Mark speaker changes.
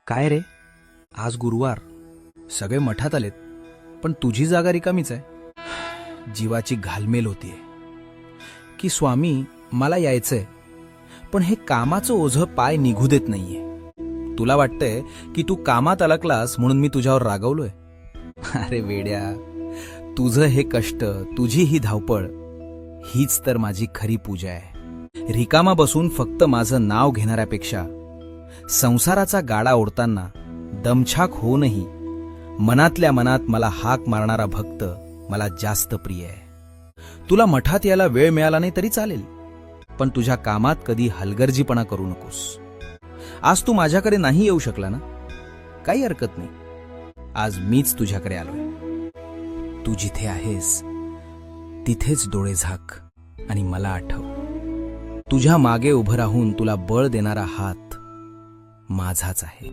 Speaker 1: काय रे, आज गुरुवार, सगळे मठात आलेत, पण तुझी जागा रिकामीच आहे. जीवाची घालमेल होतीये की स्वामी मला यायचंय, पण हे कामाचं ओझं पाय निघू देत नाहीये. तुला वाटतंय की तू कामात अडकलास म्हणून मी तुझ्यावर रागवलोय. अरे वेड्या, तुझं हे कष्ट, तुझी ही धावपळ, हीच तर माझी खरी पूजा आहे. रिकामा बसून फक्त माझं नाव घेणाऱ्यापेक्षा संसाराचा गाडा ओढताना दमछाक होऊनही मनातल्या मनात मला हाक मारणारा भक्त मला जास्त प्रिय आहे. तुला मठात यायला वेळ मिळाला नाही तरी चालेल, पण तुझ्या कामात कधी हलगर्जीपणा करू नकोस. आज तू माझ्याकडे नाही येऊ शकला ना, काही हरकत नाही. आज मीच तुझ्याकडे आलोय. तू जिथे आहेस तिथेच डोळे झाक आणि मला आठव. तुझ्या मागे उभं राहून तुला बळ देणारा हात माझाच आहे.